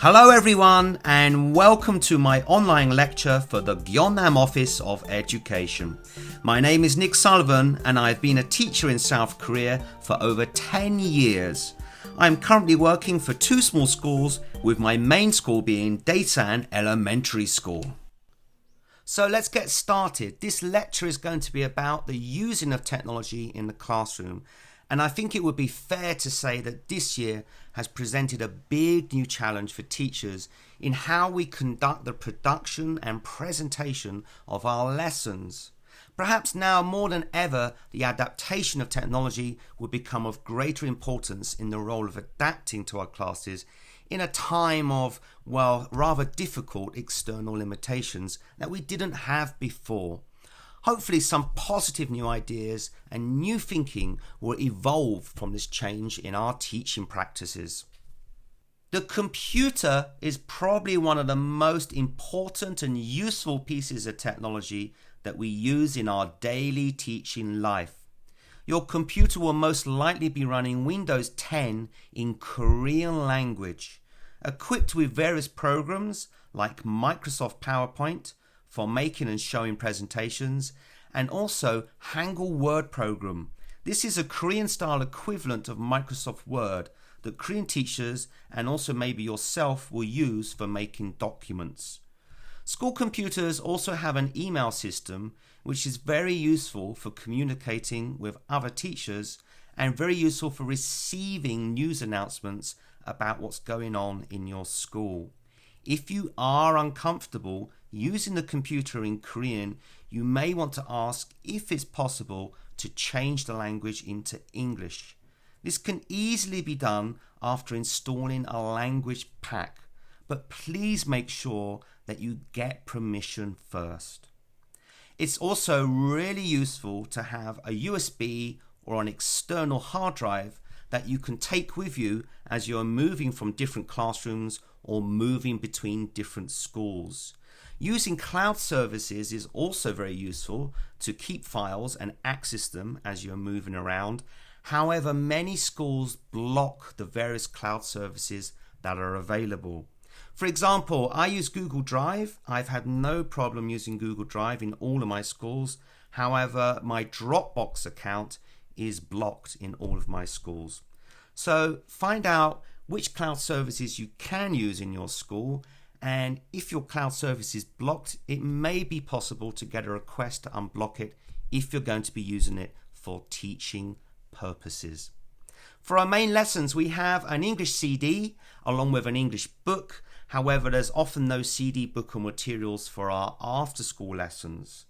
Hello everyone and welcome to my online lecture for the Gyeongnam Office of Education. My name is Nick Sullivan and I've been a teacher in South Korea for over 10 years. I'm currently working for two small schools, with my main school being Daesan Elementary School. So let's get started. This lecture is going to be about the using of technology in the classroom. And I think it would be fair to say that this year has presented a big new challenge for teachers in how we conduct the production and presentation of our lessons. Perhaps now more than ever, the adaptation of technology will become of greater importance in the role of adapting to our classes in a time of, rather difficult external limitations that we didn't have before. Hopefully some positive new ideas and new thinking will evolve from this change in our teaching practices. The computer is probably one of the most important and useful pieces of technology that we use in our daily teaching life. Your computer will most likely be running Windows 10 in Korean language, equipped with various programs like Microsoft PowerPoint, for making and showing presentations, and also Hangul Word program. This is a Korean style equivalent of Microsoft Word that Korean teachers and also maybe yourself will use for making documents. School computers also have an email system which is very useful for communicating with other teachers and very useful for receiving news announcements about what's going on in your school. If you are uncomfortable using the computer in Korean, you may want to ask if it's possible to change the language into English. This can easily be done after installing a language pack, but please make sure that you get permission first. It's also really useful to have a USB or an external hard drive that you can take with you as you're moving from different classrooms or moving between different schools. Using cloud services is also very useful to keep files and access them as you're moving around. However, many schools block the various cloud services that are available. For example, I use Google Drive. I've had no problem using Google Drive in all of my schools. However, my Dropbox account is blocked in all of my schools. So find out which cloud services you can use in your school, and if your cloud service is blocked, it may be possible to get a request to unblock it if you're going to be using it for teaching purposes. For our main lessons, we have an English CD along with an English book. However, there's often no CD book or materials for our after-school lessons.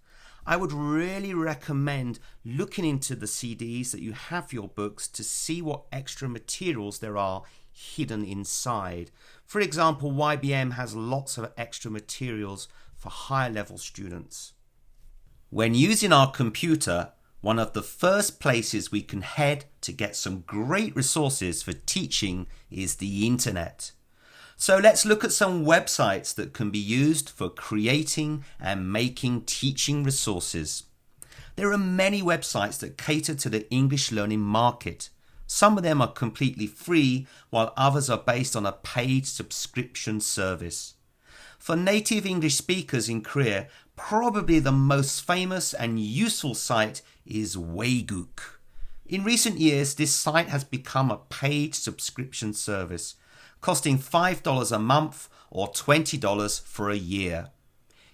I would really recommend looking into the CDs that you have for your books to see what extra materials there are hidden inside. For example, YBM has lots of extra materials for higher level students. When using our computer, one of the first places we can head to get some great resources for teaching is the internet. So let's look at some websites that can be used for creating and making teaching resources. There are many websites that cater to the English learning market. Some of them are completely free, while others are based on a paid subscription service. For native English speakers in Korea, probably the most famous and useful site is Wayguk. In recent years, this site has become a paid subscription service, costing $5 a month or $20 for a year.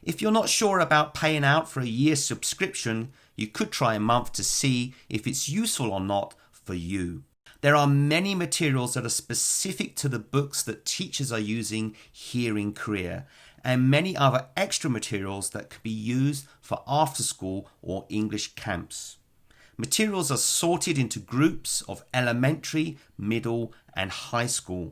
If you're not sure about paying out for a year's subscription, you could try a month to see if it's useful or not for you. There are many materials that are specific to the books that teachers are using here in Korea, and many other extra materials that can be used for after school or English camps. Materials are sorted into groups of elementary, middle, and high school.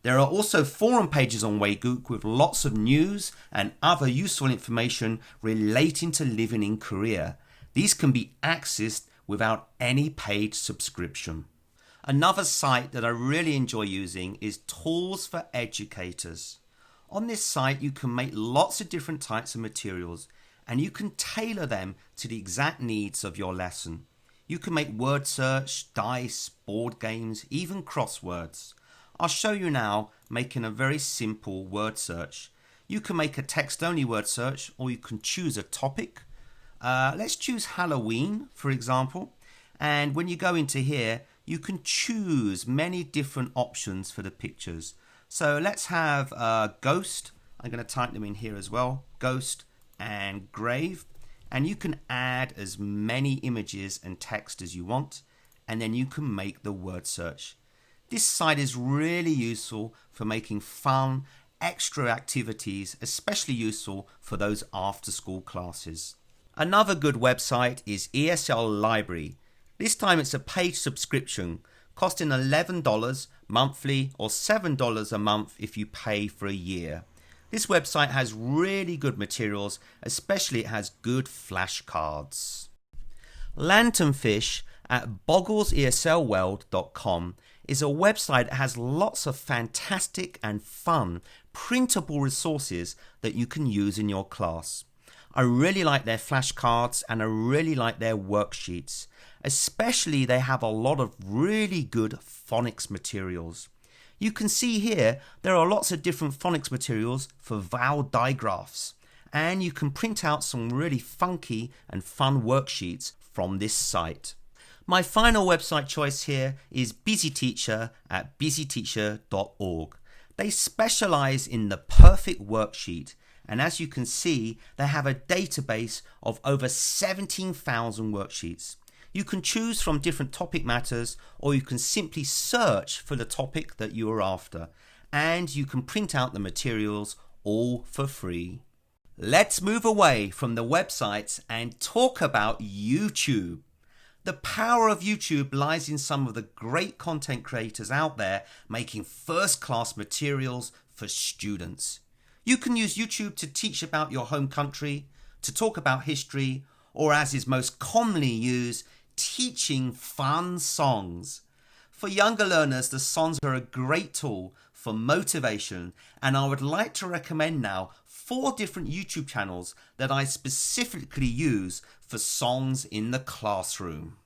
There are also forum pages on Wayguk with lots of news and other useful information relating to living in Korea. These can be accessed without any paid subscription. Another site that I really enjoy using is Tools for Educators. On this site, you can make lots of different types of materials and you can tailor them to the exact needs of your lesson. You can make word search, dice, board games, even crosswords. I'll show you now making a very simple word search. You can make a text-only word search, or you can choose a topic. Let's choose Halloween, for example. And when you go into here, you can choose many different options for the pictures. So let's have ghost. I'm going to type them in here as well. Ghost and grave. And you can add as many images and text as you want. And then you can make the word search. This site is really useful for making fun, extra activities, especially useful for those after-school classes. Another good website is Esl Library. This time it's a paid subscription, costing $11 monthly or $7 a month if you pay for a year. This website has really good materials, especially it has good flashcards. Lanternfish at boggleseslworld.com is a website that has lots of fantastic and fun printable resources that you can use in your class. I really like their flashcards and I really like their worksheets. Especially they have a lot of really good phonics materials. You can see here there are lots of different phonics materials for vowel digraphs, and you can print out some really funky and fun worksheets from this site. My final website choice here is BusyTeacher at busyteacher.org. They specialize in the perfect worksheet, and as you can see they have a database of over 17,000 worksheets. You can choose from different topic matters, or you can simply search for the topic that you are after, and you can print out the materials all for free. Let's move away from the websites and talk about YouTube. The power of YouTube lies in some of the great content creators out there making first-class materials for students. You can use YouTube to teach about your home country, to talk about history, or as is most commonly used, teaching fun songs. For younger learners, the songs are a great tool for motivation, and I would like to recommend now 4 different YouTube channels that I specifically use for songs in the classroom.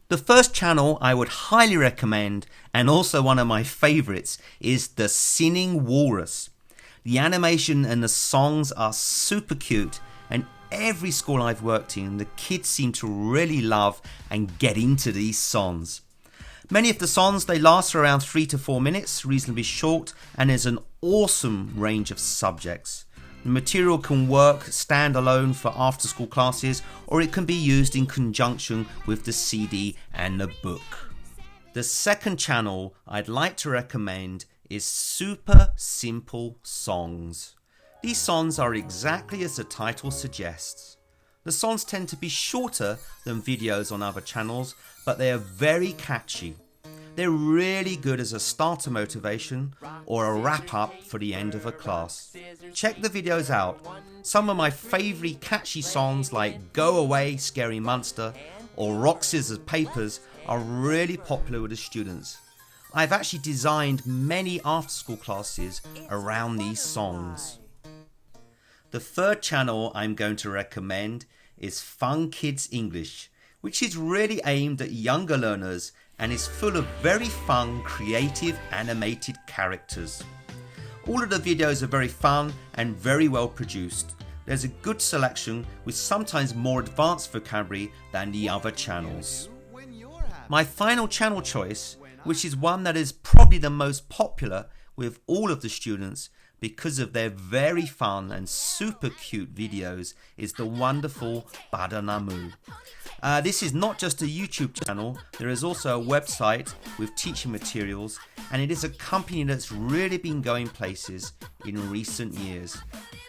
The first channel I would highly recommend, and also one of my favorites, is The Singing Walrus. The animation and the songs are super cute, and every school I've worked in, the kids seem to really love and get into these songs. Many of the songs, they last for around 3 to 4 minutes, reasonably short, and there's an awesome range of subjects. The material can work standalone for after school classes, or it can be used in conjunction with the CD and the book. The second channel I'd like to recommend is Super Simple Songs. These songs are exactly as the title suggests. The songs tend to be shorter than videos on other channels, but they are very catchy. They're really good as a starter motivation or a wrap up for the end of a class. Check the videos out. Some of my favourite catchy songs like Go Away Scary Monster or Rock Scissors Papers are really popular with the students. I've actually designed many after school classes around these songs. The third channel I'm going to recommend is Fun Kids English, which is really aimed at younger learners and is full of very fun, creative, animated characters. All of the videos are very fun and very well produced. There's a good selection with sometimes more advanced vocabulary than the other channels. My final channel choice, which is one that is probably the most popular with all of the students because of their very fun and super cute videos, is the wonderful Badanamu. This is not just a YouTube channel, there is also a website with teaching materials, and it is a company that's really been going places in recent years.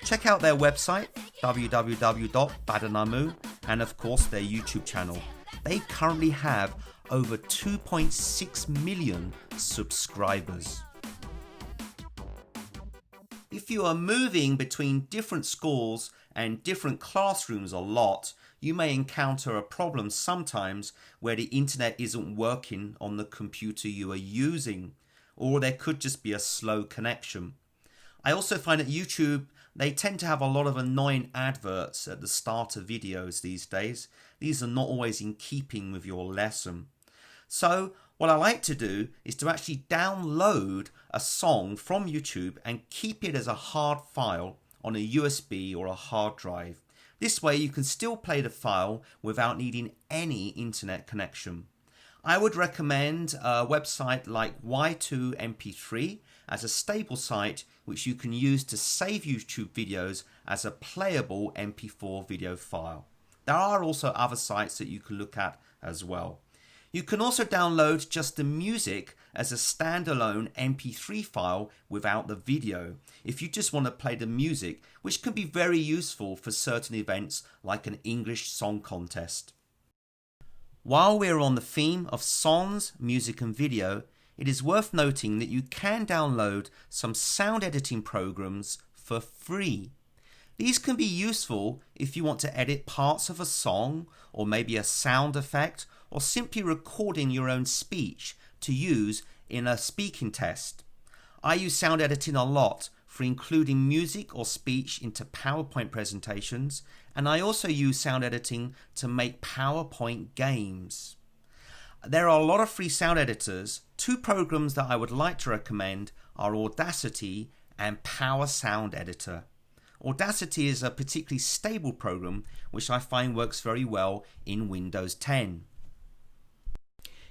Check out their website, www.badanamu, and of course their YouTube channel. They currently have over 2.6 million subscribers. If you are moving between different schools and different classrooms a lot, you may encounter a problem sometimes where the internet isn't working on the computer you are using, or there could just be a slow connection. I also find that YouTube, they tend to have a lot of annoying adverts at the start of videos these days. These are not always in keeping with your lesson. So What I like to do is to actually download a song from YouTube and keep it as a hard file on a USB or a hard drive. This way you can still play the file without needing any internet connection. I would recommend a website like Y2MP3 as a stable site which you can use to save YouTube videos as a playable MP4 video file. There are also other sites that you can look at as well. You can also download just the music as a standalone MP3 file without the video if you just want to play the music, which can be very useful for certain events like an English song contest. While we're on the theme of songs, music and video, it is worth noting that you can download some sound editing programs for free. These can be useful if you want to edit parts of a song or maybe a sound effect or simply recording your own speech to use in a speaking test. I use sound editing a lot for including music or speech into PowerPoint presentations, and I also use sound editing to make PowerPoint games. There are a lot of free sound editors. Two programs that I would like to recommend are Audacity and Power Sound Editor. Audacity is a particularly stable program which I find works very well in Windows 10.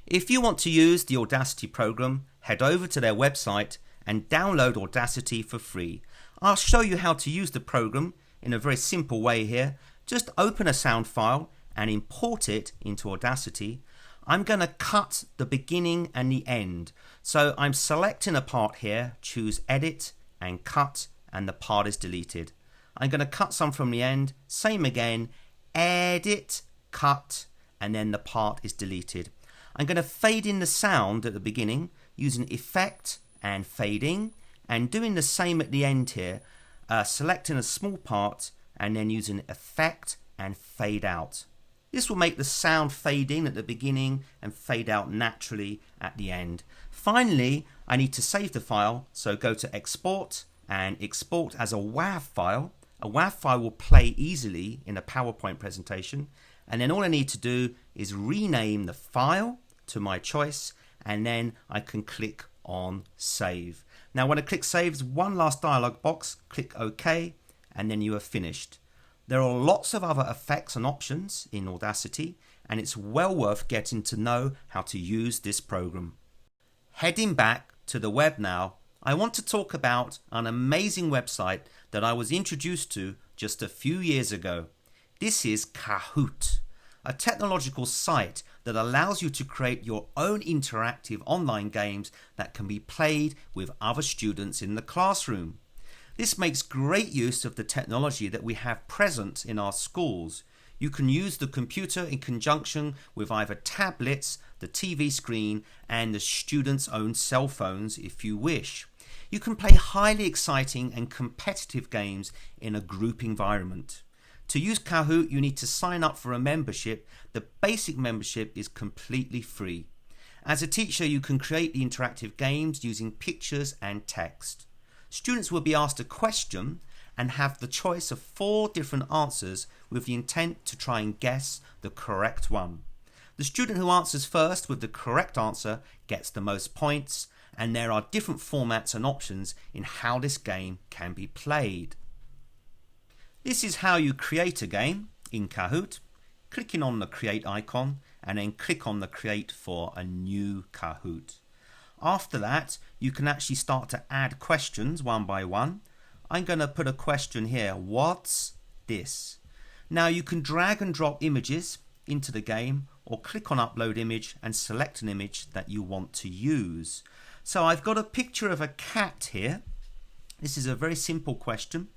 If you want to use the Audacity program, head over to their website and download Audacity for free. I'll show you how to use the program in a very simple way here. Just open a sound file and import it into Audacity. I'm going to cut the beginning and the end. So I'm selecting a part here, choose Edit and Cut, and the part is deleted. I'm going to cut some from the end, same again, Edit, Cut, and then the part is deleted. I'm going to fade in the sound at the beginning using Effect and Fading, and doing the same at the end here, selecting a small part and then using Effect and Fade Out. This will make the sound fade in at the beginning and fade out naturally at the end. Finally, I need to save the file, so go to Export and export as a WAV file. A WAV file will play easily in a PowerPoint presentation, and then all I need to do is rename the file to my choice, and then I can click on Save. Now when I click Save, one last dialog box, click OK, and then you are finished. There are lots of other effects and options in Audacity, and it's well worth getting to know how to use this program. Heading back to the web now, I want to talk about an amazing website that I was introduced to just a few years ago. This is Kahoot, a technological site that allows you to create your own interactive online games that can be played with other students in the classroom. This makes great use of the technology that we have present in our schools. You can use the computer in conjunction with either tablets, the TV screen, and the students' own cell phones if you wish. You can play highly exciting and competitive games in a group environment. To use Kahoot, you need to sign up for a membership. The basic membership is completely free. As a teacher, you can create the interactive games using pictures and text. Students will be asked a question and have the choice of 4 different answers with the intent to try and guess the correct one. The student who answers first with the correct answer gets the most points, and there are different formats and options in how this game can be played. This is how you create a game in Kahoot, clicking on the create icon and then click on the create for a new Kahoot. After that, you can actually start to add questions one by one. I'm going to put a question here. What's this? Now you can drag and drop images into the game or click on upload image and select an image that you want to use. So I've got a picture of a cat here. This is a very simple question.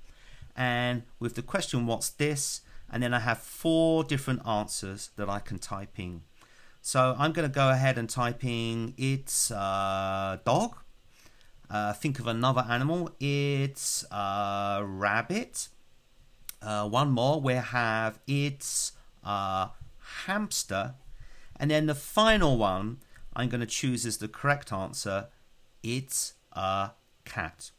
And with the question, what's this? And then I have 4 different answers that I can type in. So I'm going to go ahead and type in, it's a dog. Think of another animal. It's a rabbit. One more, we have, it's a hamster. And then the final one, I'm going to choose as the correct answer, it's a cat.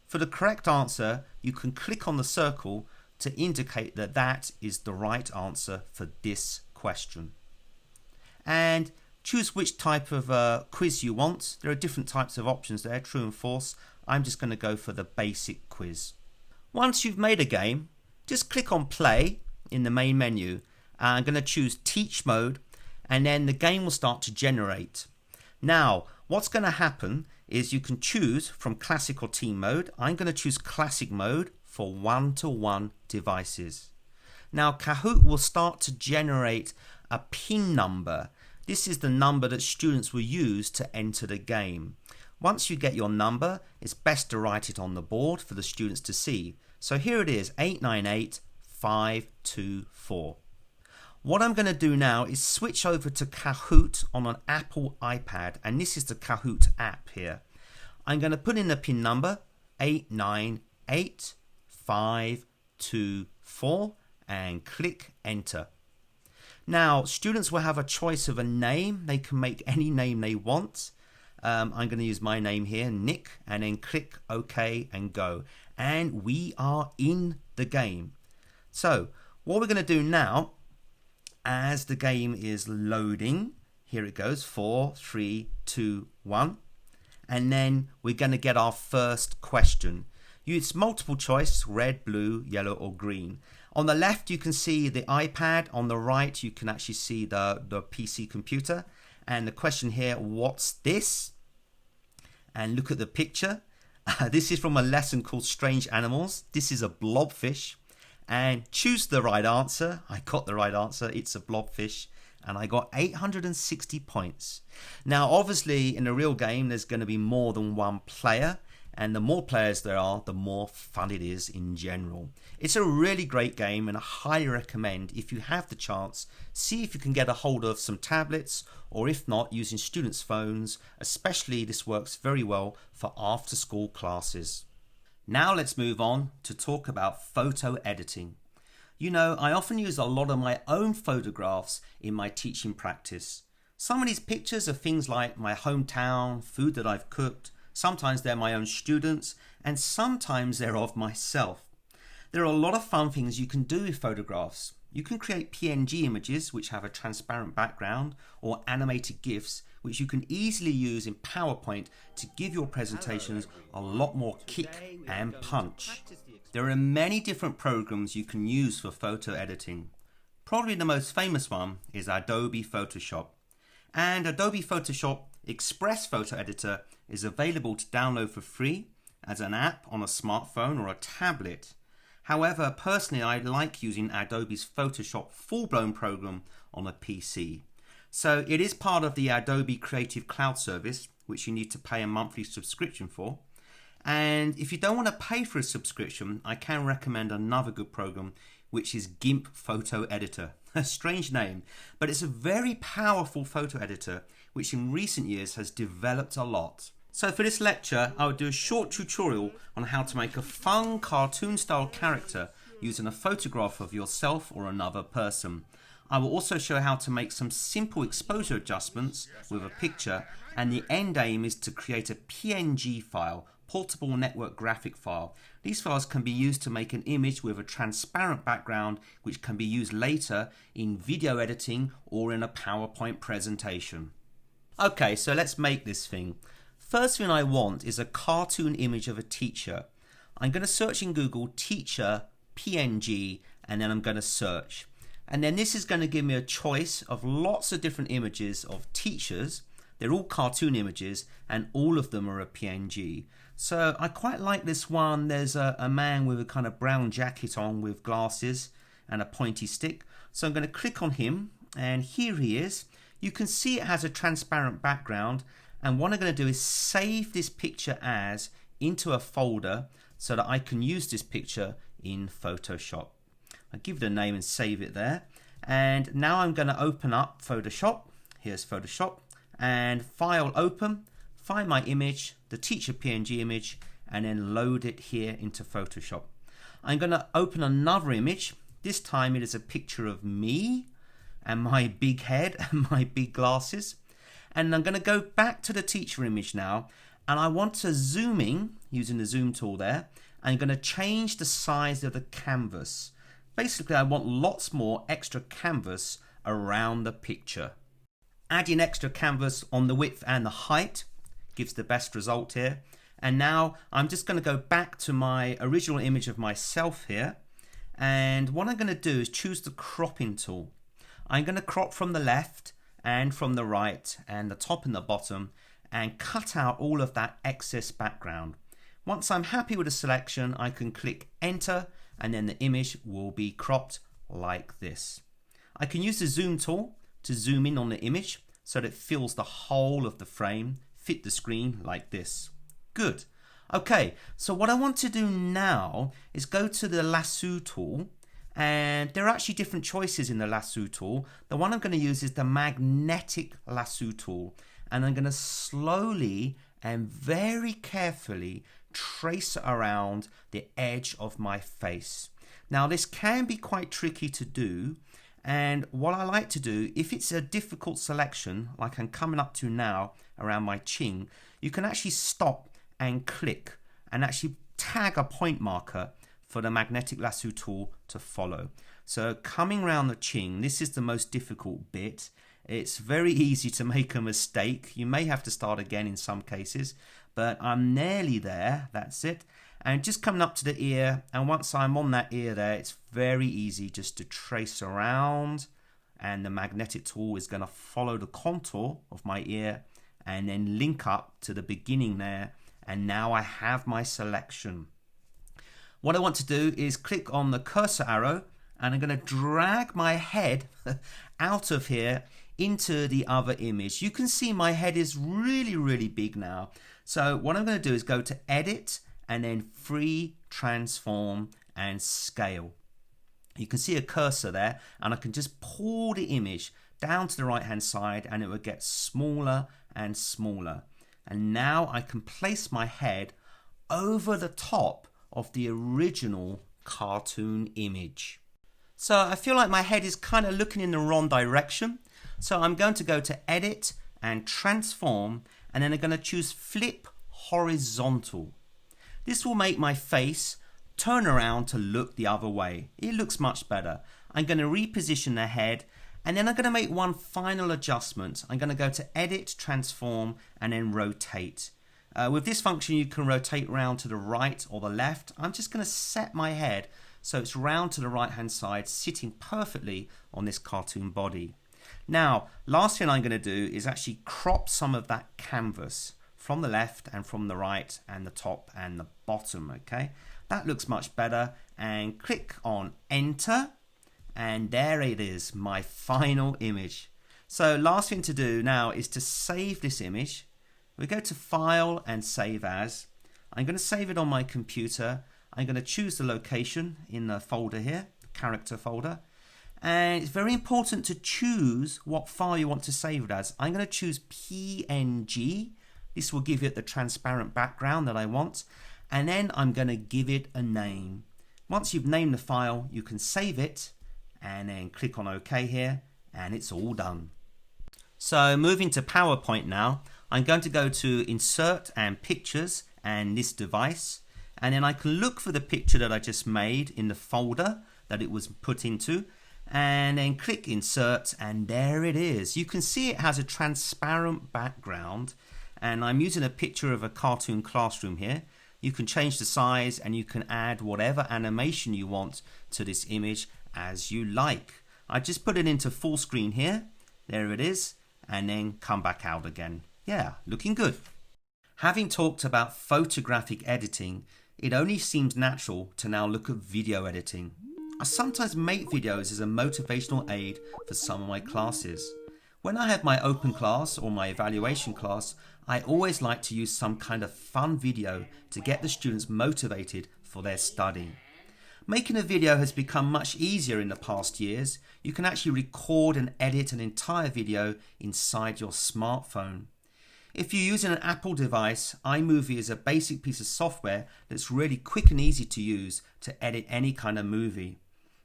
For the correct answer, you can click on the circle to indicate that that is the right answer for this question. And Choose which type of quiz you want. There are different types of options there, true and false. I'm just going to go for the basic quiz. Once you've made a game, just click on play in the main menu. I'm going to choose teach mode, and then the game will start to generate. Now, what's going to happen is you can choose from classic or team mode. I'm going to choose classic mode for one-to-one devices. Now, Kahoot will start to generate a pin number. This is the number that students will use to enter the game. Once you get your number, it's best to write it on the board for the students to see. So here it is, 898524. What I'm going to do now is switch over to Kahoot on an Apple iPad, and this is the Kahoot app here. I'm going to put in the pin number 898524 and click enter. Now, students will have a choice of a name. They can make any name they want. I'm going to use my name here, Nick, and then click OK and go. And we are in the game. So, what we're going to do now, as the game is loading, here it goes, 4, 3, 2, 1. And then we're going to get our first question. Use multiple choice, red, blue, yellow, or green. On the left, you can see the iPad. On the right, you can actually see the PC computer. And the question here, what's this? And look at the picture. This is from a lesson called Strange Animals. This is a blobfish. And choose the right answer. I got the right answer. It's a blobfish. And I got 860 points. Now, obviously, in a real game, there's going to be more than one player. And the more players there are, the more fun it is in general. It's a really great game, and I highly recommend, if you have the chance, see if you can get a hold of some tablets, or if not, using students' phones. Especially this works very well for after school classes. Now let's move on to talk about photo editing. You know, I often use a lot of my own photographs in my teaching practice. Some of these pictures are things like my hometown, food that I've cooked. Sometimes they're my own students, and sometimes they're of myself. There are a lot of fun things you can do with photographs. You can create PNG images which have a transparent background, or animated GIFs which you can easily use in PowerPoint to give your presentations a lot more kick and punch. There are many different programs you can use for photo editing. Probably the most famous one is Adobe Photoshop. And Adobe Photoshop Express Photo Editor is available to download for free as an app on a smartphone or a tablet. However, personally, I like using Adobe's Photoshop full-blown program on a PC. So it is part of the Adobe Creative Cloud service, which you need to pay a monthly subscription for. And if you don't want to pay for a subscription, I can recommend another good program, which is GIMP Photo Editor. A strange name, but it's a very powerful photo editor, which in recent years has developed a lot. So for this lecture, I will do a short tutorial on how to make a fun cartoon-style character using a photograph of yourself or another person. I will also show how to make some simple exposure adjustments with a picture, and the end aim is to create a PNG file, portable network graphic file. These files can be used to make an image with a transparent background, which can be used later in video editing or in a PowerPoint presentation. Okay, so let's make this thing. First thing I want is a cartoon image of a teacher. I'm going to search in Google teacher PNG, and then I'm going to search. And then this is going to give me a choice of lots of different images of teachers. They're all cartoon images, and all of them are a PNG. So I quite like this one. There's a man with a kind of brown jacket on with glasses and a pointy stick. So I'm going to click on him, and here he is. You can see it has a transparent background, and what I'm going to do is save this picture as into a folder so that I can use this picture in Photoshop. I give it a name and save it there. And now I'm going to open up Photoshop. Here's Photoshop, and File Open, find my image, the teacher PNG image, and then load it here into Photoshop. I'm going to open another image. This time it is a picture of me and my big head and my big glasses. And I'm going to go back to the teacher image now, and I want to zoom in using the zoom tool there. I'm going to change the size of the canvas. Basically, I want lots more extra canvas around the picture. adding extra canvas on the width and the height gives the best result here. And now I'm just going to go back to my original image of myself here. And what I'm going to do is choose the cropping tool. I'm going to crop from the left and from the right and the top and the bottom and cut out all of that excess background. Once I'm happy with the selection, I can click enter and then the image will be cropped like this. I can use the zoom tool to zoom in on the image so that it fills the whole of the frame, fit the screen like this. Good. Okay, so what I want to do now is go to the Lasso tool, and there are actually different choices in the Lasso tool. The one I'm going to use is the magnetic Lasso tool, and I'm going to slowly and very carefully trace around the edge of my face. Now this can be quite tricky to do, and what I like to do, if it's a difficult selection like I'm coming up to now around my chin, you can actually stop and click and actually tag a point marker for the magnetic lasso tool to follow. So coming around the chin, this is the most difficult bit. It's very easy to make a mistake. You may have to start again in some cases, but I'm nearly there. That's it. And just coming up to the ear, and once I'm on that ear there, it's very easy just to trace around, and the magnetic tool is going to follow the contour of my ear and then link up to the beginning there, and now I have my selection. What I want to do is click on the cursor arrow, and I'm going to drag my head out of here into the other image. You can see my head is really big now. So what I'm going to do is go to edit and then free transform and scale. You can see a cursor there, and I can just pull the image down to the right hand side and it will get smaller and smaller. And now I can place my head over the top of the original cartoon image. So I feel like my head is kind of looking in the wrong direction. So I'm going to go to edit and transform, and then I'm going to choose flip horizontal. This will make my face turn around to look the other way. It looks much better. I'm going to reposition the head, and then I'm going to make one final adjustment. I'm going to go to edit, transform, and then rotate. With this function, you can rotate round to the right or the left. I'm just going to set my head so it's round to the right hand side, sitting perfectly on this cartoon body. Now, last thing I'm going to do is actually crop some of that canvas from the left and from the right and the top and the bottom. Okay, that looks much better, and click on enter, and there it is, my final image. So last thing to do now is to save this image. We go to file and save as. I'm going to save it on my computer. I'm going to choose the location in the folder here, the character folder, and it's very important to choose what file you want to save it as. I'm going to choose PNG. This will give it the transparent background that I want, and then I'm going to give it a name. Once you've named the file, you can save it and then click on OK here, and it's all done. So moving to PowerPoint now, I'm going to go to Insert and Pictures and this device, and then I can look for the picture that I just made in the folder that it was put into, and then click Insert, and there it is. You can see it has a transparent background, and I'm using a picture of a cartoon classroom here. You can change the size and you can add whatever animation you want to this image as you like. I just put it into full screen here. There it is, and then come back out again. Yeah, looking good. Having talked about photographic editing, it only seems natural to now look at video editing. I sometimes make videos as a motivational aid for some of my classes. When I have my open class or my evaluation class, I always like to use some kind of fun video to get the students motivated for their study. Making a video has become much easier in the past years. You can actually record and edit an entire video inside your smartphone. If you're using an Apple device, iMovie is a basic piece of software that's really quick and easy to use to edit any kind of movie.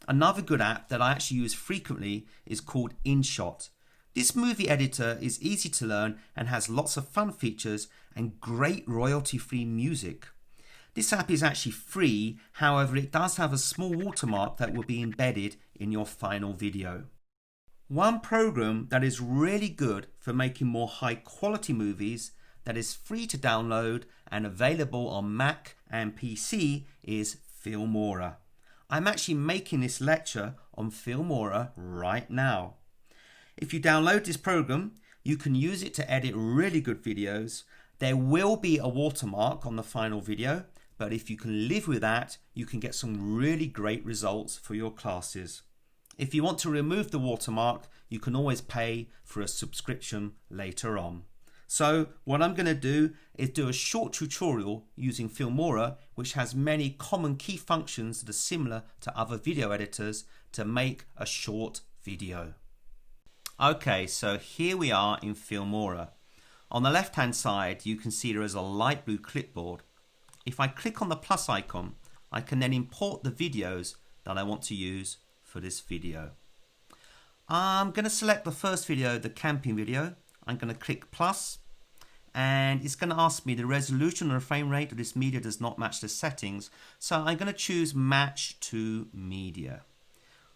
Another good app that I actually use frequently is called InShot. This movie editor is easy to learn and has lots of fun features and great royalty-free music. This app is actually free, however it does have a small watermark that will be embedded in your final video. One program that is really good for making more high quality movies that is free to download and available on Mac and PC is Filmora. I'm actually making this lecture on Filmora right now. If you download this program, you can use it to edit really good videos. There will be a watermark on the final video, but if you can live with that, you can get some really great results for your classes. If you want to remove the watermark, you can always pay for a subscription later on. So what I'm going to do is do a short tutorial using Filmora, which has many common key functions that are similar to other video editors, to make a short video. Okay, so here we are in Filmora. On the left hand side you can see there is a light blue clipboard. If I click on the plus icon, I can then import the videos that I want to use for this video. I'm going to select the first video, the camping video. I'm going to click plus, and it's going to ask me the resolution or the frame rate of this media does not match the settings, so I'm going to choose match to media.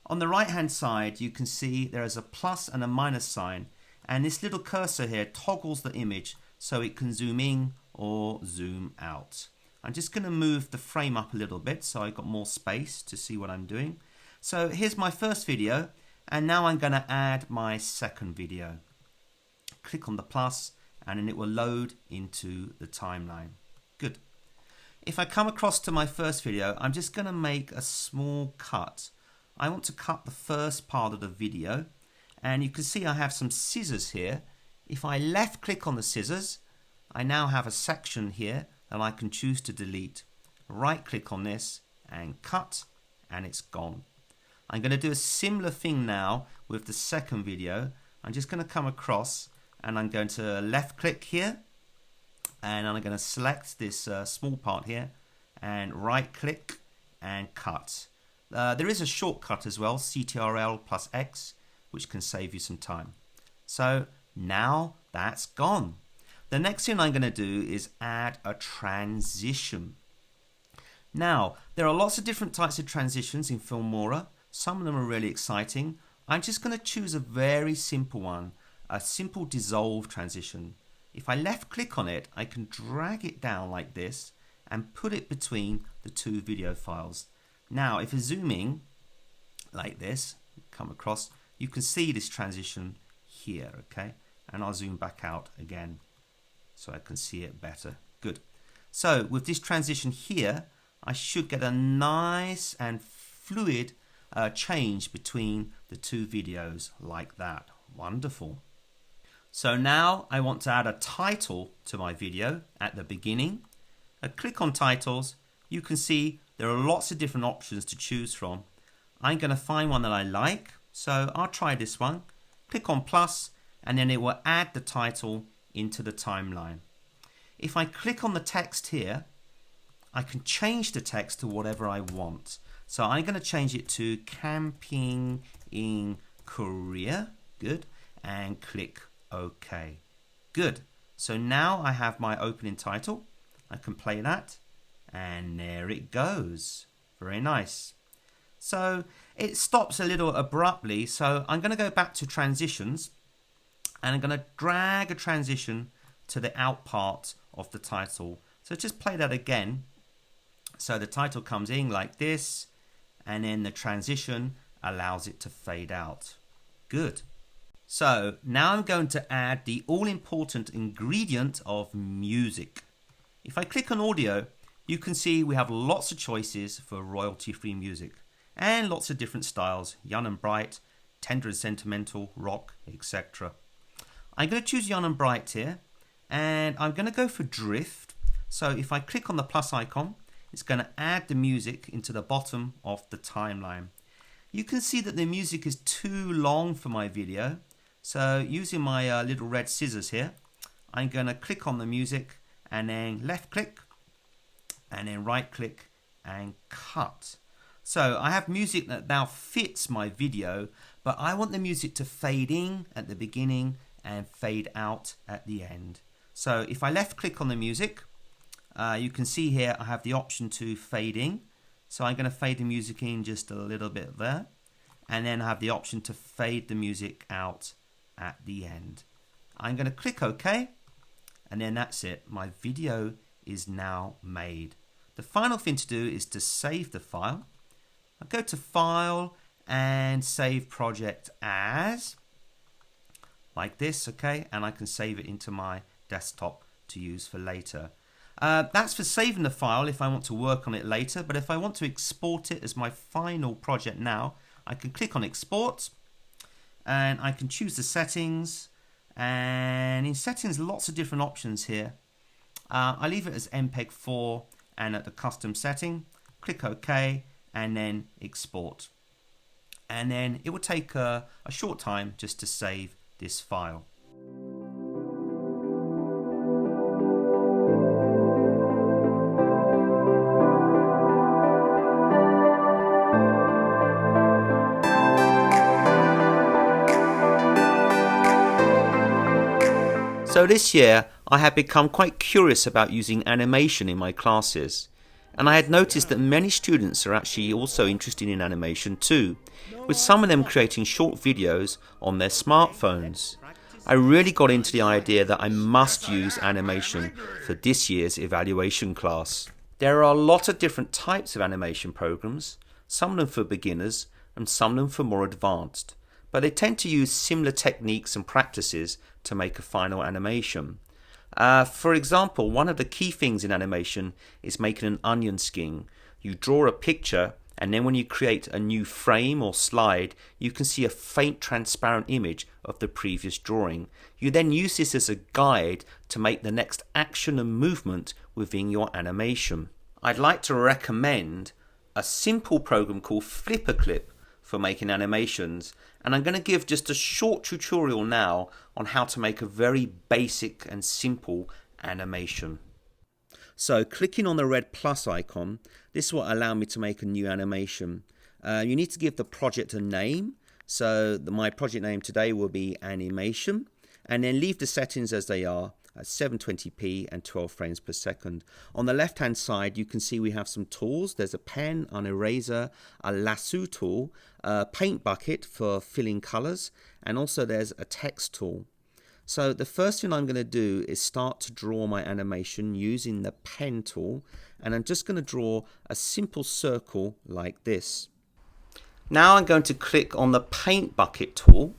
On the right hand side you can see there is a plus and a minus sign, and this little cursor here toggles the image so it can zoom in or zoom out. I'm just going to move the frame up a little bit so I've got more space to see what I'm doing. So here's my first video, and now I'm going to add my second video. Click on the plus and then it will load into the timeline. Good. If I come across to my first video, I'm just going to make a small cut. I want to cut the first part of the video, and you can see I have some scissors here. If I left click on the scissors, I now have a section here that I can choose to delete. Right click on this and cut, and it's gone. I'm going to do a similar thing now with the second video. I'm just going to come across and I'm going to left click here, and I'm going to select this small part here and right click and cut. There is a shortcut as well, Ctrl plus X, which can save you some time. So now that's gone. The next thing I'm going to do is add a transition. Now, there are lots of different types of transitions in Filmora. Some of them are really exciting. I'm just going to choose a very simple one, a simple dissolve transition. If I left click on it, I can drag it down like this and put it between the two video files. Now, if I zoom in like this, come across, you can see this transition here, okay? And I'll zoom back out again so I can see it better. Good. So with this transition here, I should get a nice and fluid change between the two videos like that. Wonderful. So now I want to add a title to my video at the beginning. I click on titles. You can see there are lots of different options to choose from. I'm going to find one that I like, so I'll try this one. Click on plus, and then it will add the title into the timeline. If I click on the text here, I can change the text to whatever I want. So I'm going to change it to Camping in Korea. Good. And click OK. Good. So now I have my opening title. I can play that. And there it goes. Very nice. So it stops a little abruptly. So I'm going to go back to transitions. And I'm going to drag a transition to the out part of the title. So just play that again. So the title comes in like this, and then the transition allows it to fade out. Good. So now I'm going to add the all-important ingredient of music. If I click on audio, you can see we have lots of choices for royalty-free music and lots of different styles, young and bright, tender and sentimental, rock, etc. I'm going to choose young and bright here, and I'm going to go for drift. So if I click on the plus icon, it's going to add the music into the bottom of the timeline. You can see that the music is too long for my video. So using my little red scissors here, I'm going to click on the music and then left click and then right click and cut. So I have music that now fits my video, but I want the music to fade in at the beginning and fade out at the end. So if I left click on the music, you can see here I have the option to fade in. So I'm going to fade the music in just a little bit there. and then I have the option to fade the music out at the end. I'm going to click OK, and then that's it. My video is now made. The final thing to do is to save the file. I'll go to File and Save Project As, like this, okay, and I can save it into my desktop to use for later. That's for saving the file if I want to work on it later, but if I want to export it as my final project now, I can click on Export, and I can choose the settings, and in settings lots of different options here. I leave it as MPEG 4 and at the custom setting, click OK, and then export. And then it will take a short time just to save this file. So this year I had become quite curious about using animation in my classes, and I had noticed that many students are actually also interested in animation too, with some of them creating short videos on their smartphones. I really got into the idea that I must use animation for this year's evaluation class. There are a lot of different types of animation programs, some of them for beginners and some of them for more advanced, but they tend to use similar techniques and practices to make a final animation. For example, one of the key things in animation is making an onion skin. You draw a picture, and then when you create a new frame or slide, you can see a faint transparent image of the previous drawing. You then use this as a guide to make the next action and movement within your animation. I'd like to recommend a simple program called Flipperclip for making animations, and I'm going to give just a short tutorial now on how to make a very basic and simple animation. So clicking on the red plus icon, this will allow me to make a new animation. You need to give the project a name, so my project name today will be animation, and then leave the settings as they are at 720p and 12 frames per second. On the left hand side you can see we have some tools. There's a pen, an eraser, a lasso tool, a paint bucket for filling colors, and also there's a text tool. So the first thing I'm going to do is start to draw my animation using the pen tool, and I'm just going to draw a simple circle like this. Now I'm going to click on the paint bucket tool,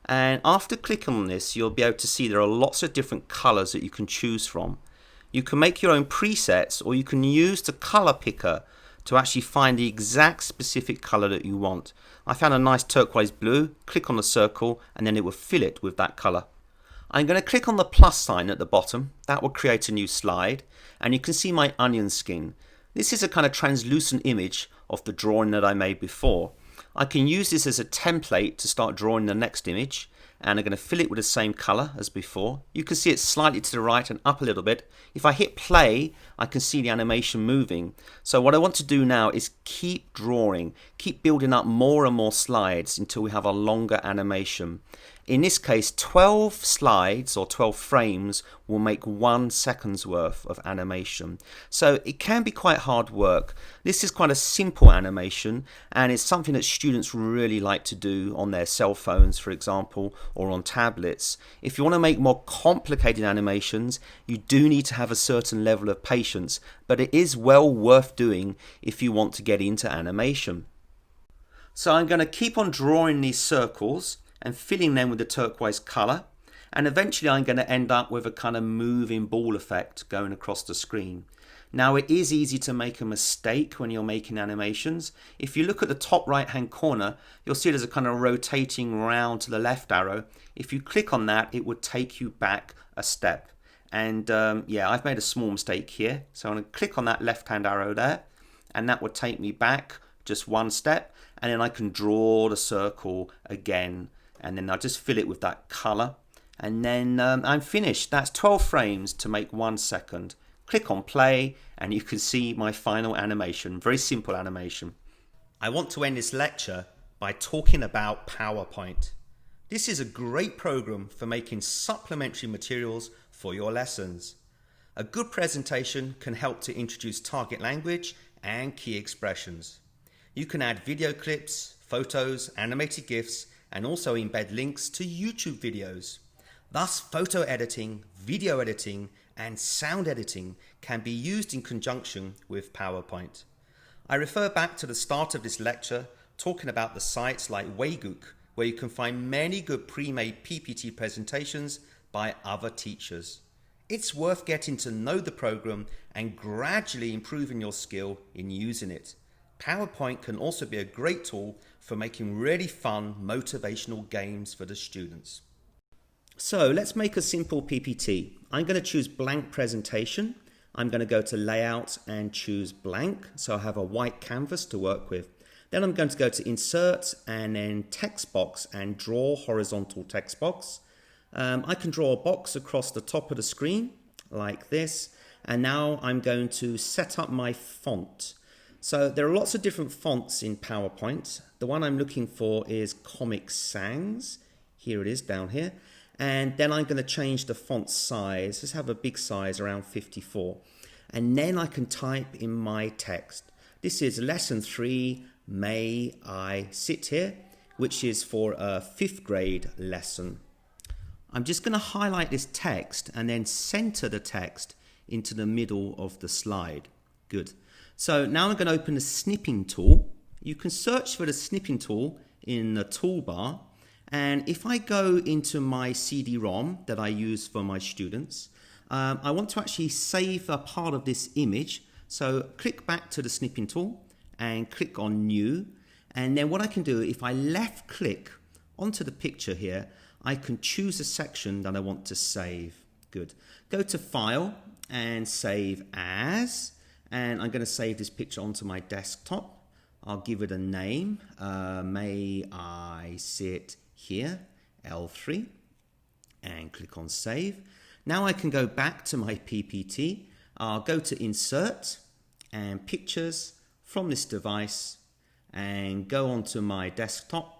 and after clicking on this you'll be able to see there are lots of different colors that you can choose from. You can make your own presets, or you can use the color picker to actually find the exact specific color that you want. I found a nice turquoise blue, click on the circle, and then it will fill it with that color. I'm going to click on the plus sign at the bottom. That will create a new slide, and you can see my onion skin. This is a kind of translucent image of the drawing that I made before. I can use this as a template to start drawing the next image, and I'm going to fill it with the same color as before. You can see it's slightly to the right and up a little bit. If I hit play, I can see the animation moving. So what I want to do now is keep drawing, keep building up more and more slides until we have a longer animation. In this case, 12 slides or 12 frames will make 1 second's worth of animation. So it can be quite hard work. This is quite a simple animation, and it's something that students really like to do on their cell phones, for example, or on tablets. If you want to make more complicated animations, you do need to have a certain level of patience, but it is well worth doing if you want to get into animation. So I'm going to keep on drawing these circles and filling them with the turquoise color, and eventually I'm going to end up with a kind of moving ball effect going across the screen. Now it is easy to make a mistake when you're making animations. If you look at the top right hand corner, you'll see there's a kind of rotating round to the left arrow. If you click on that, it would take you back a step, and yeah, I've made a small mistake here, so I'm going to click on that left hand arrow there, and that would take me back just 1 step, and then I can draw the circle again, and then I'll just fill it with that color, and then I'm finished. That's 12 frames to make 1 second. Click on play, and you can see my final animation. Very simple animation. I want to end this lecture by talking about PowerPoint. This is a great program for making supplementary materials for your lessons. A good presentation can help to introduce target language and key expressions. You can add video clips, photos, animated GIFs, and also embed links to YouTube videos. Thus, photo editing, video editing, and sound editing can be used in conjunction with PowerPoint. I refer back to the start of this lecture talking about the sites like Waygook, where you can find many good pre-made PPT presentations by other teachers. It's worth getting to know the program and gradually improving your skill in using it. PowerPoint can also be a great tool for making really fun motivational games for the students. So let's make a simple PPT. I'm going to choose blank presentation. I'm going to go to layout and choose blank. So I have a white canvas to work with. Then I'm going to go to insert and then text box and draw horizontal text box. I can draw a box across the top of the screen like this. And now I'm going to set up my font. So there are lots of different fonts in PowerPoint. The one I'm looking for is Comic Sans. Here it is down here. And then I'm going to change the font size. Let's have a big size around 54. And then I can type in my text. This is lesson 3, May I Sit Here, which is for a 5th grade lesson. I'm just going to highlight this text and then center the text into the middle of the slide. Good. So now I'm going to open the snipping tool. You can search for the snipping tool in the toolbar. And if I go into my CD-ROM that I use for my students, I want to actually save a part of this image. So click back to the snipping tool and click on New. And then what I can do, if I left click onto the picture here, I can choose a section that I want to save. Good. Go to File and Save As. And I'm going to save this picture onto my desktop. I'll give it a name. May I Sit Here, L3, and click on Save. Now I can go back to my PPT. I'll go to Insert and Pictures from this device and go onto my desktop.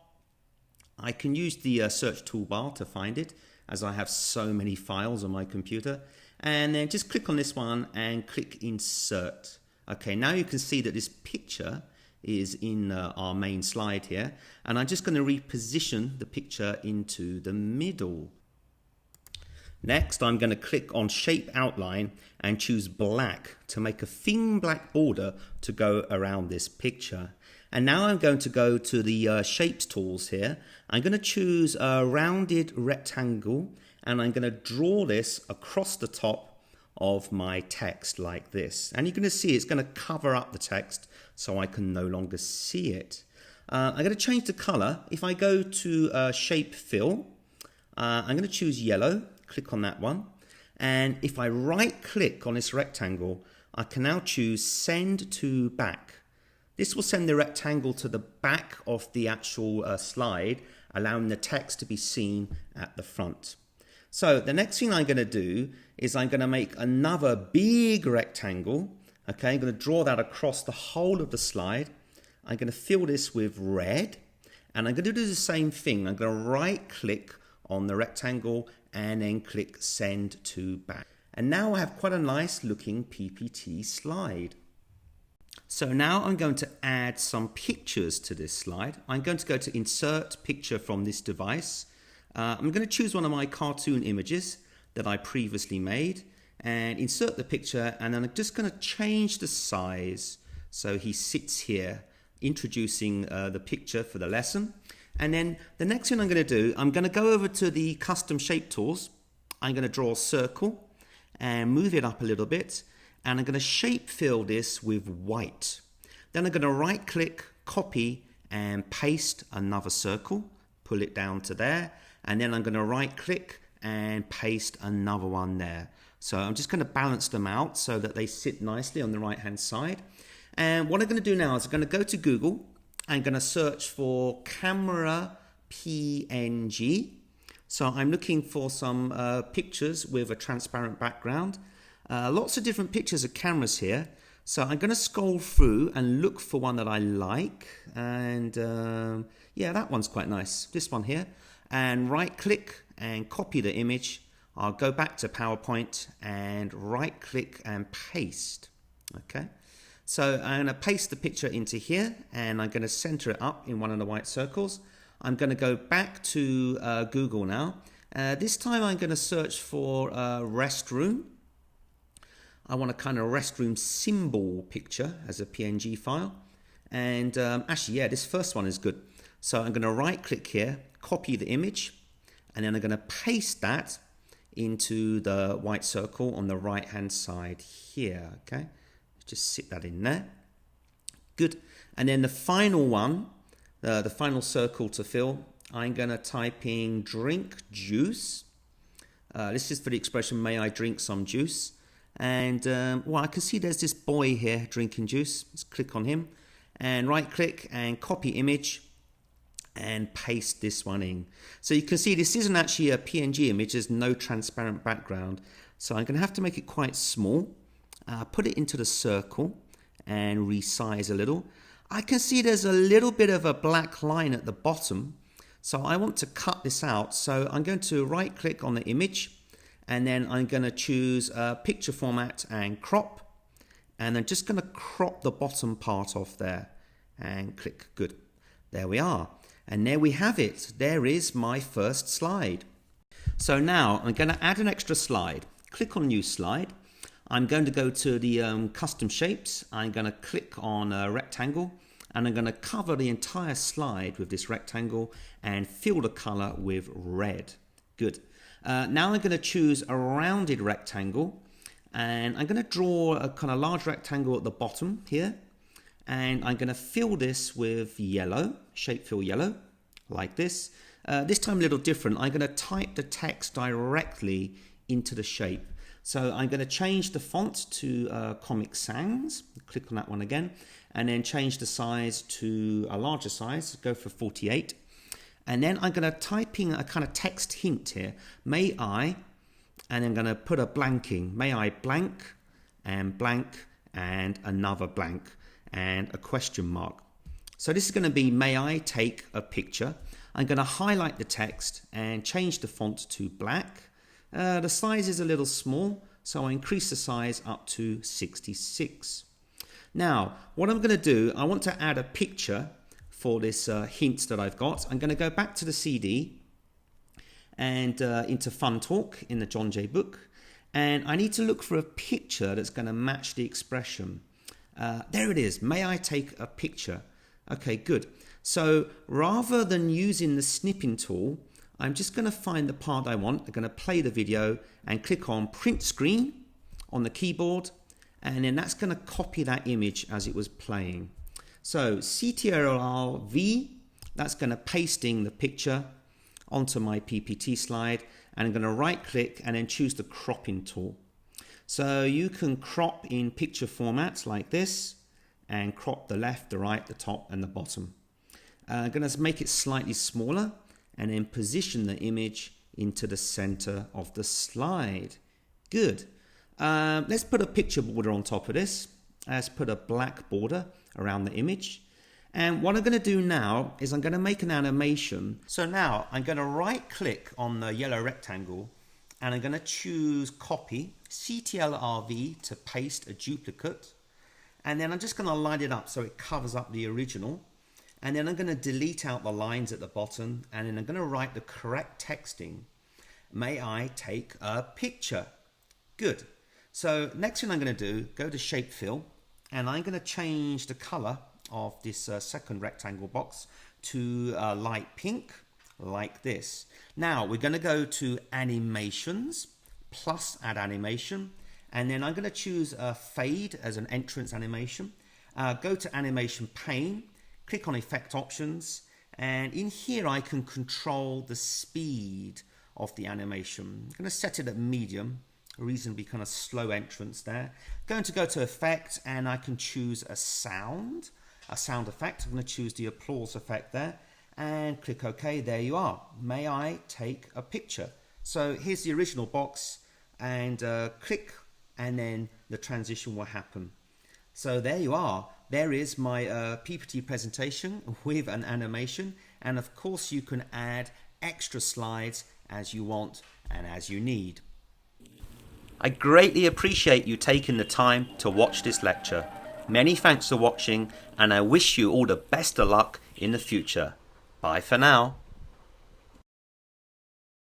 I can use the search toolbar to find it, as I have so many files on my computer. And then just click on this one and click Insert. Okay, now you can see that this picture is in our main slide here, and I'm just going to reposition the picture into the middle. Next, I'm going to click on Shape Outline and choose black to make a thin black border to go around this picture. And now I'm going to go to the Shapes tools here. I'm going to choose a rounded rectangle, and I'm going to draw this across the top of my text like this. And you're going to see it's going to cover up the text so I can no longer see it. I'm going to change the color. If I go to Shape Fill, I'm going to choose yellow, click on that one. And if I right click on this rectangle, I can now choose Send to Back. This will send the rectangle to the back of the actual slide, allowing the text to be seen at the front. So the next thing I'm going to do is I'm going to make another big rectangle. Okay, I'm going to draw that across the whole of the slide. I'm going to fill this with red, and I'm going to do the same thing. I'm going to right click on the rectangle and then click Send to Back. And now I have quite a nice looking PPT slide. So now I'm going to add some pictures to this slide. I'm going to go to Insert Picture from this device. I'm going to choose one of my cartoon images that I previously made and insert the picture, and then I'm just going to change the size so he sits here, introducing the picture for the lesson. And then the next thing I'm going to do, I'm going to go over to the custom shape tools. I'm going to draw a circle and move it up a little bit, and I'm going to shape fill this with white. Then I'm going to right click, copy and paste another circle, pull it down to there, and then I'm going to right click and paste another one there. So I'm just going to balance them out so that they sit nicely on the right hand side. And what I'm going to do now is I'm going to go to Google. I'm going to search for camera PNG. So I'm looking for some pictures with a transparent background. Lots of different pictures of cameras here. So I'm going to scroll through and look for one that I like. And yeah, that one's quite nice. This one here. And right click and copy the image. I'll go back to PowerPoint and right click and paste. Okay. So I'm going to paste the picture into here, and I'm going to center it up in one of the white circles. I'm going to go back to Google now. This time I'm going to search for restroom. I want a kind of restroom symbol picture as a PNG file. And actually, yeah, this first one is good. So I'm going to right click here, copy the image, and then I'm going to paste that into the white circle on the right hand side here. Okay, just sit that in there. Good. And then the final one, the final circle to fill, I'm going to type in drink juice. This is for the expression, may I drink some juice? And well, I can see there's this boy here drinking juice. Let's click on him and right click and copy image and paste this one in. So you can see this isn't actually a PNG image. There's no transparent background. So I'm going to have to make it quite small. Put it into the circle and resize a little. I can see there's a little bit of a black line at the bottom. So I want to cut this out. So I'm going to right click on the image, and then I'm going to choose picture format and crop. And I'm just going to crop the bottom part off there and click good. There we are. And there we have it. There is my first slide. So now I'm going to add an extra slide. Click on new slide. I'm going to go to the custom shapes. I'm going to click on a rectangle, and I'm going to cover the entire slide with this rectangle and fill the color with red. Good. Now I'm going to choose a rounded rectangle, and I'm going to draw a kind of large rectangle at the bottom here, and I'm going to fill this with yellow, shape fill yellow, like this. This time a little different. I'm going to type the text directly into the shape. So I'm going to change the font to Comic Sans, click on that one again, and then change the size to a larger size, go for 48. And then I'm going to type in a kind of text hint here, may I, and I'm going to put a blanking, may I blank and another blank and a question mark. So this is going to be, may I take a picture. I'm going to highlight the text and change the font to black. The size is a little small, so I increase the size up to 66. Now, what I'm going to do, I want to add a picture for this hint that I've got. I'm going to go back to the CD and into Fun Talk in the John Jay book. And I need to look for a picture that's going to match the expression. There it is. May I take a picture? Okay, good. So rather than using the snipping tool, I'm just going to find the part I want. I'm going to play the video and click on print screen on the keyboard. And then that's going to copy that image as it was playing. So Ctrl+V, that's going to pasting the picture onto my PPT slide. And I'm going to right click and then choose the cropping tool. So you can crop in picture formats like this and crop the left, the right, the top and the bottom. I'm going to make it slightly smaller and then position the image into the center of the slide. Good. Let's put a picture border on top of this. Let's put a black border around the image. And what I'm going to do now is I'm going to make an animation. So now I'm going to right click on the yellow rectangle and I'm going to choose copy, Ctrl+V to paste a duplicate. And then I'm just going to line it up so it covers up the original. And then I'm going to delete out the lines at the bottom, and then I'm going to write the correct texting. May I take a picture? Good. So next thing I'm going to do, go to shape fill, and I'm going to change the color of this second rectangle box to light pink, like this. Now we're going to go to animations, plus add animation, and then I'm going to choose a fade as an entrance animation. Go to animation pane, click on effect options, and in here I can control the speed of the animation. I'm going to set it at medium, a reasonably kind of slow entrance there. Going to go to effect and I can choose a sound effect. I'm going to choose the applause effect there and click OK. There you are. May I take a picture? So here's the original box, and click and then the transition will happen. So there you are. There is my PPT presentation with an animation, and of course you can add extra slides as you want and as you need. I greatly appreciate you taking the time to watch this lecture. Many thanks for watching, and I wish you all the best of luck in the future. Bye for now.